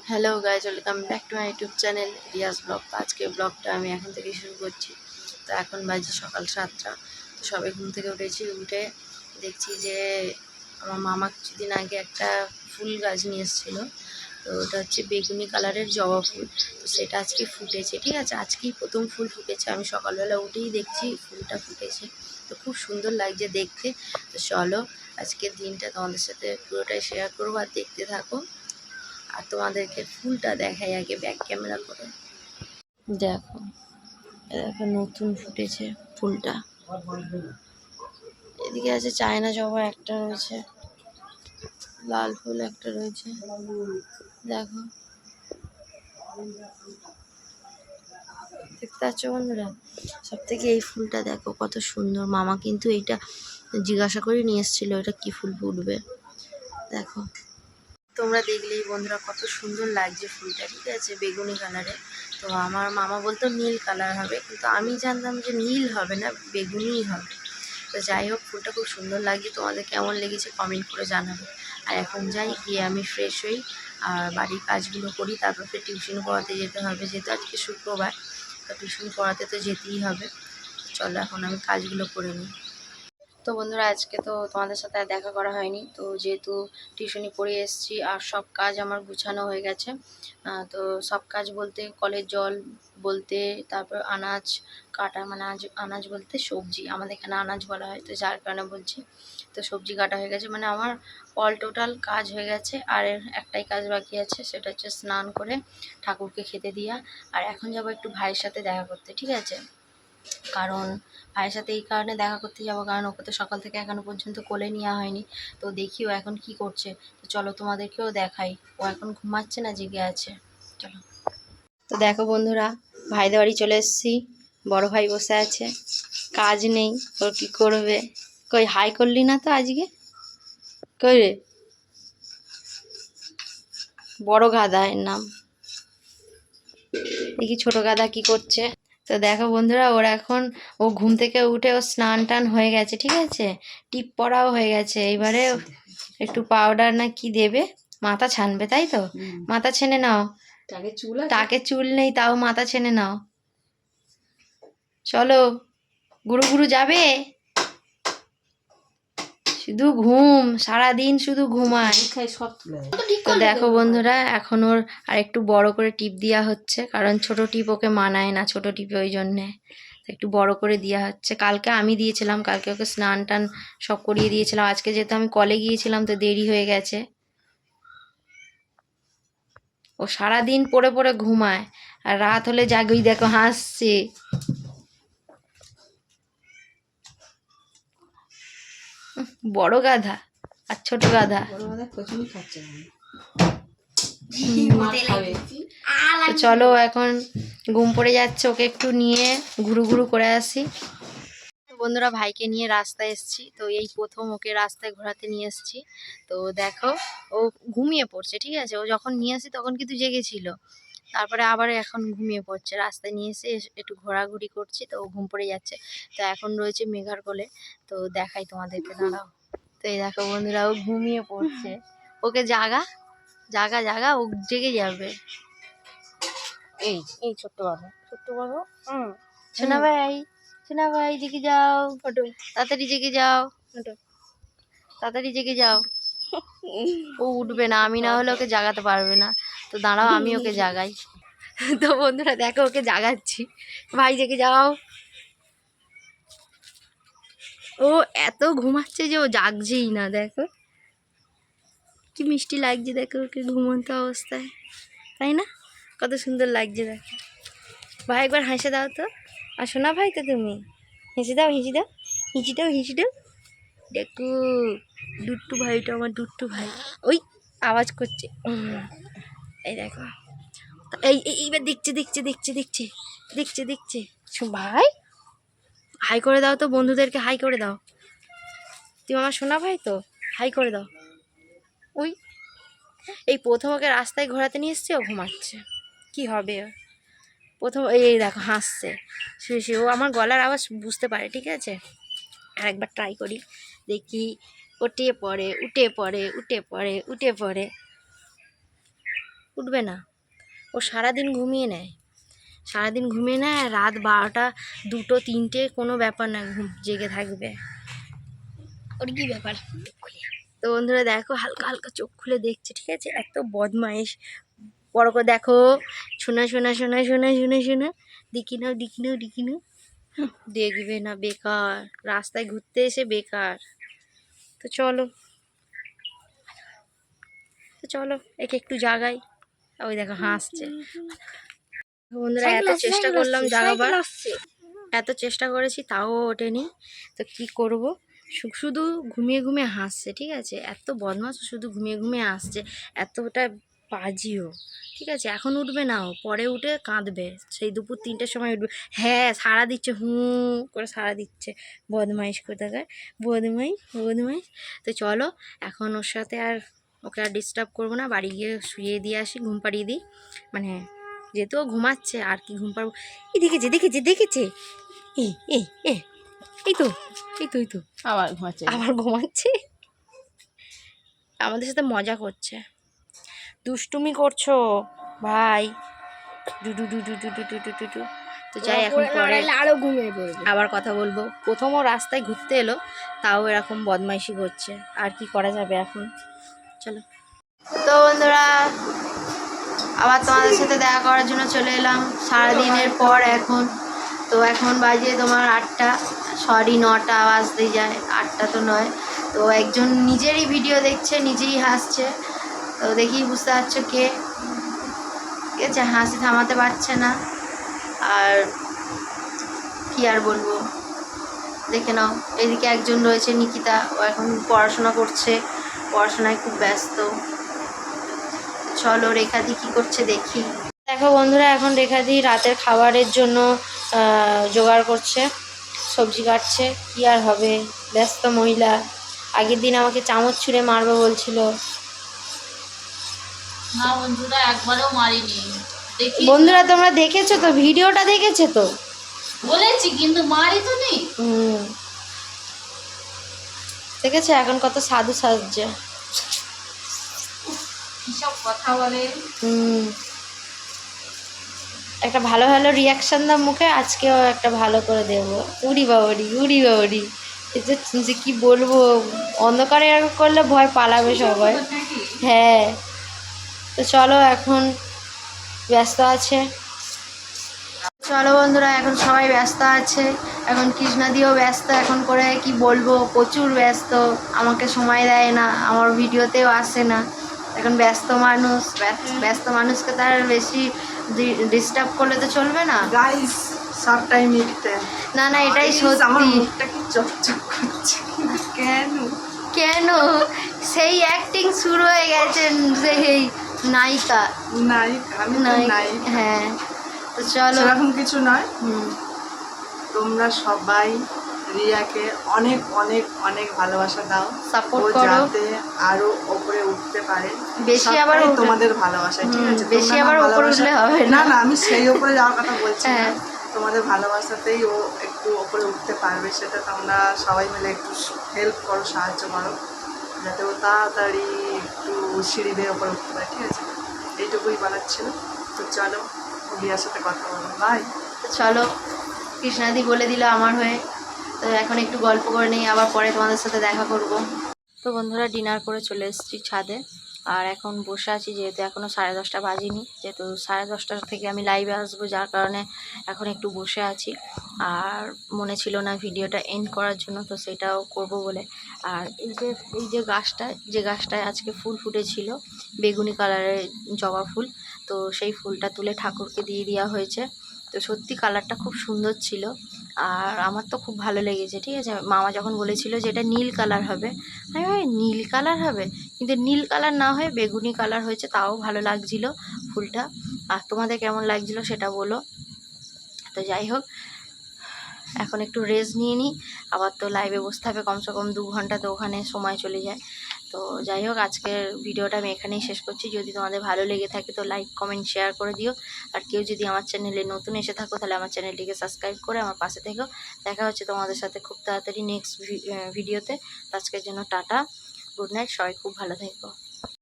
Hello guys, welcome back to my YouTube channel Riaz vlog. তো আজকে ব্লগটা আমি এখন থেকে শুরু করছি। তো এখন বাজে সকাল 7টা। তো সবাই ঘুম থেকে উঠেছি, উঠে দেখছি যে আমার মামা কিছুদিন আগে একটা ফুল গাছ নিয়ে এসেছিলো। তো ওটা হচ্ছে বেগুনি কালারের জবা ফুল। তো সেটা আজকে ফুটেছে, ঠিক আছে, আজকেই প্রথম ফুল ফুটেছে। আমি সকালবেলা উঠেই দেখছি ফুলটা ফুটেছে। তো খুব সুন্দর লাগছে দেখতে। তো চলো আজকের দিনটা তোমাদের সাথে পুরোটাই শেয়ার করবো, আর দেখতে থাকো। আর তোমাদেরকে ফুলটা দেখাই আগে ব্যাক ক্যামেরা করে। দেখো, দেখো নতুন ফুটেছে ফুলটা। এদিকে আছে চায়না জবা একটা রয়েছে, লাল ফুল একটা রয়েছে। দেখো, দেখতে পাচ্ছ বন্ধুরা? সব থেকে এই ফুলটা দেখো কত সুন্দর। মামা কিন্তু এইটা জিজ্ঞাসা করে নিয়ে এসেছিল এটা কি ফুল ফুটবে। দেখো, তোমরা দেখলেই বন্ধুরা কত সুন্দর লাগছে ফুলটা, ঠিক আছে, বেগুনি কালারে। তো আমার মামা বলতো নীল কালার হবে, কিন্তু আমি জানতাম যে নীল হবে না, বেগুনিই হবে। তো যাই হোক, ফুলটা খুব সুন্দর লাগছে। তোমাদের কেমন লেগেছে কমেন্ট করে জানাবে। আর এখন যাই, গিয়ে আমি ফ্রেশ হই আর বাড়ির কাজগুলো করি, তারপর ফের টিউশন পড়াতে যেতে হবে, যেহেতু আজকে শুক্রবার। তো টিউশন পড়াতে তো যেতেই হবে। চলো এখন আমি কাজগুলো করে নিই। তো বন্ধুরা, আজকে তো তোমাদের সাথে আর দেখা করা হয়নি। তো যেহেতু টিউশনি পড়ে এসেছি আর সব কাজ আমার গুছানো হয়ে গেছে। তো সব কাজ বলতে কলের জল বলতে, তারপর আনাজ কাটা, মানে আনাজ বলতে সবজি, আমাদের এখানে আনাজ বলা হয়, তো যার কারণে বলছি। তো সবজি কাটা হয়ে গেছে, মানে আমার অল টোটাল কাজ হয়ে গেছে। আর একটাই কাজ বাকি আছে, সেটা হচ্ছে স্নান করে ঠাকুরকে খেতে দেওয়া। আর এখন যাবো একটু ভাইয়ের সাথে দেখা করতে, ঠিক আছে। কারণ ভাইয়ের সাথে এই কারণে দেখা করতে যাবো, কারণ ওকে তো সকাল থেকে এখনো পর্যন্ত কোলে নেওয়া হয়নি। তো দেখি ও এখন কি করছে। তো চলো তোমাদেরকেও দেখাই। ও এখন ঘুমাচ্ছে না জেগে আছে, চলো। তো দেখো বন্ধুরা, ভাইদের বাড়ি চলে এসেছি। বড় ভাই বসে আছে, কাজ নেই, ওর কি করবে। কই হাই করলি না তো আজকে? কই রে বড় গাধা, এর নাম। দেখি ছোট গাধা কি করছে। তো দেখো বন্ধুরা, ও ঘুম থেকে উঠে ও স্নান টান হয়ে গেছে, ঠিক আছে, টিপ পরাও হয়ে গেছে। এবারে একটু পাউডার না কি দেবে, মাথা ছানবে, তাই তো? মাথা ছেনে নাও। টাকে চুল নেই, তাও মাথা ছেনে নাও। চলো, গুরু গুরু যাবে। শুধু ঘুম, সারাদিন শুধু ঘুমায়। তো দেখো বন্ধুরা, এখন ওর আর একটু বড় করে টিপ দেওয়া হচ্ছে, কারণ ছোট টিপ ওকে মানায় না, ছোট টিপে, ওই জন্যে একটু বড় করে দেওয়া হচ্ছে। কালকে আমি দিয়েছিলাম, কালকে ওকে স্নান টান সব করিয়ে দিয়েছিলাম। আজকে যেহেতু আমি কলে গিয়েছিলাম তো দেরি হয়ে গেছে। ও সারাদিন পড়ে পড়ে ঘুমায়, আর রাত হলে জাগেই দেখো হাসছে। বড় গাধা আর ছোট গাধা। তো চলো, এখন ঘুম পড়ে যাচ্ছে, ওকে একটু নিয়ে ঘুরু ঘুরু করে আসি। তো বন্ধুরা, ভাইকে নিয়ে রাস্তায় এসেছি। তো এই প্রথম ওকে রাস্তায় ঘোরাতে নিয়ে এসেছি। তো দেখো, ও ঘুমিয়ে পড়ছে, ঠিক আছে। ও যখন নিয়ে আসি তখন কিন্তু জেগেছিল, তারপরে আবার এখন ঘুমিয়ে পড়ছে। রাস্তায় নিয়ে এসে একটু ঘোরাঘুরি করছি, তো ও ঘুম পড়ে যাচ্ছে। তো এখন রয়েছে মেঘার কোলে। তো দেখাই তোমাদেরকে, দাঁড়াও। তো এই দেখো বন্ধুরা, ও ঘুমিয়ে পড়ছে। ওকে জাগা জাগা জাগা, ও জেগে যাবে। এই এই ছোট্ট বাবু, ছোট্ট বাবু, সোনা ভাই, সোনা ভাই জেগে যাও, তাড়াতাড়ি জেগে যাও, তাড়াতাড়ি জেগে যাও। ও উঠবে না, আমি না হলে ওকে জাগাতে পারবে না। তো দাঁড়াও, আমি ওকে জাগাই। তো বন্ধুরা দেখো, ওকে জাগাচ্ছি। ভাই জেগে যাও। ও এত ঘুমাচ্ছে যে ও জাগছেই না। দেখো কি মিষ্টি লাগছে, দেখো ওকে ঘুমন্ত অবস্থায়, তাই না? কত সুন্দর লাগছে দেখো। ভাই একবার হাসে দাও তো। আর শোনা ভাই তো তুমি, হেসে দাও, হেসে দাও, হিঁচি দাও, হিঁচি দাও। দেখো দুট্টু ভাইটা, আমার দুট্টু ভাই, ওই আওয়াজ করছে। এই দেখো, এইবার দেখছে দেখছে দেখছে দেখছে দেখছে দেখছে। ভাই হাই করে দাও তো, বন্ধুদেরকে হাই করে দাও। তুমি আমার শোনা ভাই তো, হাই করে দাও। ওই এই প্রথম ওকে রাস্তায় ঘোরাতে নিয়ে এসছে, ও ঘুমাচ্ছে, কি হবে প্রথম। এই দেখো হাসছে শুয়ে শুয়ে। ও আমার গলার আওয়াজ বুঝতে পারে, ঠিক আছে। আর একবার ট্রাই করি, দেখি। উঠে পড়ে, উঠে পড়ে, উঠে পড়ে, উঠে পড়ে। উঠবে না। ও সারাদিন ঘুমিয়ে নেয়, সারাদিন ঘুমিয়ে নেয়, রাত 12টা 2টো 3টে কোনো ব্যাপার না, ঘুম জেগে থাকবে। ওর কি ব্যাপার? তো বন্ধুরা দেখো হালকা হালকা চোখ খুলে দেখছে, ঠিক আছে? এত বদমাইশ। বড় করে দেখো, শোনা শোনা শোনা শোনা শোনা শোনা, দেখি নাও দেখি নাও দেখি নাও। দেখবে না, বেকার, রাস্তায় ঘুরতে এসে বেকার। তো চলো, তো চলো একে একটু জাগাই। ওই দেখো হাসছে। বন্ধুরা এত চেষ্টা করলাম জাগাবার, এত চেষ্টা করেছি তাও ওঠেনি। তো কি করব, শুধু ঘুমিয়ে ঘুমিয়ে হাসছে, ঠিক আছে? এত বদমাস, শুধু ঘুমিয়ে ঘুমিয়ে আসছে, এতটা পাজিও, ঠিক আছে? এখন উঠবে না, ও পরে উঠে কাঁদবে, সেই দুপুর 3টের সময় উঠবে। হ্যাঁ সাড়া দিচ্ছে, করে সাড়া দিচ্ছে, বদমাইশ কোথাকার, বদমাইশ বদমাইশ। তো চলো এখন ওর সাথে আর, ওকে আর ডিস্টার্ব করবো না, বাড়ি গিয়ে শুয়ে দিয়ে আসি, ঘুম পাড়িয়ে দিই। মানে যেহেতু ও ঘুমাচ্ছে আর কি ঘুম পাড়বো। এই দেখেছে দেখেছে দেখেছে, এই এই এই এই তো এই তো এই তো আবার ঘুমাচ্ছে, আবার ঘুমাচ্ছে, আমাদের সাথে মজা করছে। দুষ্টুমি করছো ভাই, ডুডু ডুডু ডুডু ডুডু ডুডু। তো যাই, এখন পরে আরো ঘুমিয়ে পড়বে। আবার কথা বলবো। প্রথমও রাস্তায় ঘুরতে এলো, তাও এরকম বদমাইশি করছে, আর কি করা যাবে এখন। চলো তো বন্ধুরা, আবার তোমাদের সাথে দেখা করার জন্য চলে এলাম সারাদিনের পর এখন। তো এখন বাজে তোমার 8টা, সরি 9টা বাজতে যায়, 8টা তো নয়। তো একজন নিজেরই ভিডিও দেখছে, নিজেই হাসছে। তো দেখি বুঝতে পারছো কে, ঠিক আছে? হাসি থামাতে পারছে না, আর কি আর বলবো, দেখে নাও। এদিকে একজন রয়েছে নিকিতা, ও এখন পড়াশোনা করছে, পড়াশোনায় খুব ব্যস্ত। চলো রেখাদি কি করছে দেখি। দেখো বন্ধুরা, এখন রেখাদি রাতের খাবারের জন্য জোগাড় করছে, সবজি কাটছে। কি আর হবে, ব্যস্ত মহিলা। আগের দিন আমাকে চামচ ছুঁড়ে মারবে বলছিল। না বন্ধুরা, একবারও মারিনি। দেখি বন্ধুরা তোমরা দেখেছো তো, ভিডিওটা দেখেছো তো? বলেছি কিন্তু মারি তো নি। দেখেছো এখন কত সাধু সাজছে। কিসব কথা বলে। একটা ভালো ভালো রিয়াকশন দাও মুখে, আজকেও একটা ভালো করে দেবো। উড়ি বাবরি উড়ি বাবরি, যে কি বলবো, অন্ধকারে এরকম করলে ভয় পালাবে সবাই। হ্যাঁ তো চলো, এখন ব্যস্ত আছে। চলো বন্ধুরা, এখন সবাই ব্যস্ত আছে, এখন কৃষ্ণাদিও ব্যস্ত, এখন করে কি বলবো, প্রচুর ব্যস্ত, আমাকে সময় দেয় না, আমার ভিডিওতেও আসে না। এখন ব্যস্ত মানুষ, ব্যস্ত মানুষকে তার বেশি ডিস্টার্ব করলে তো চলবে না। গাইস সবটাই মিথ্যে। না না এটাই আমার সত্যি। মুখটা কি চকচক করছে কেন? কেন? সেই অ্যাক্টিং শুরু হয়ে গেছে, সেই নায়িকা। নায়িকা? আমি তো নায়িকা। হ্যাঁ তো চলো, সেরকম কিছু নয়। তোমরা সবাই রিয়াকে অনেক অনেক অনেক ভালোবাসা দাও, সাপোর্ট ও করো, যাতে আরো উপরে উঠতে পারে। বেশি আবার সবটাই তোমাদের ভালোবাসা, ঠিক আছে? বেশি তোমরা আবার না উপরে উঠলে হবে না। না না, আমি সেই উপরে যাওয়ার কথা বলছি না। হ্যাঁ। তোমাদের ভালোবাসাতেই ও একটু উপরে উঠতে পারবে, সেটা তোমরা সবাই মিলে একটু হেল্প করো, সাহায্য করো, যাতে ও তাড়াতাড়ি একটু সিঁড়ি বেয়ে উপরে উঠতে পারে, ঠিক আছে? এইটুকুই বলার ছিল। তো চলো রিয়ার সাথে কথা বলো, বাই। তো চলো, কৃষ্ণাদি বলে দিল আমার হয়ে। তো এখন একটু গল্প করে নিই, আবার পরে তোমাদের সাথে দেখা করব। তো বন্ধুরা ডিনার করে চলে এসেছি ছাদে, আর এখন বসে আছি, যেহেতু এখনও 10:30 বাজিনি, যেহেতু 10:30 থেকে আমি লাইভে আসবো, যার কারণে এখন একটু বসে আছি। আর মনে ছিল না ভিডিওটা এন্ড করার জন্য, তো সেটাও করব বলে। আর এই যে গাছটায় আজকে ফুল ফুটেছিল, বেগুনি কালারের জবা ফুল, তো সেই ফুলটা তুলে ঠাকুরকে দিয়ে দেওয়া হয়েছে। তো সত্যি কালারটা খুব সুন্দর ছিল, আর আমার তো খুব ভালো লেগেছে, ঠিক আছে? মামা যখন বলেছিল যে এটা নীল কালার হবে, আমি ভাই নীল কালার হবে, কিন্তু নীল কালার না হয়ে বেগুনি কালার হয়েছে, তাও ভালো লাগছিল ফুলটা। আর তোমাদের কেমন লাগছিল সেটা বলো। তো যাই হোক, এখন একটু রেস্ট নিয়ে নিই, আবার তো লাইভে বসতে হবে কমসে কম 2 ঘন্টা, তো ওখানে সময় চলে যায়। তো যাই হোক, আজকের ভিডিওটা আমি এখানেই শেষ করছি। যদি তোমাদের ভালো লেগে থাকে তো লাইক কমেন্ট শেয়ার করে দিও। আর কেউ যদি আমার চ্যানেলে নতুন এসে থাকো তাহলে আমার চ্যানেলটিকে সাবস্ক্রাইব করে আমার পাশে থেকো। দেখা হচ্ছে তোমাদের সাথে খুব তাড়াতাড়ি নেক্সট ভিডিওতে। আজকের জন্য টাটা, গুড নাইট, সবাই খুব ভালো থেকো।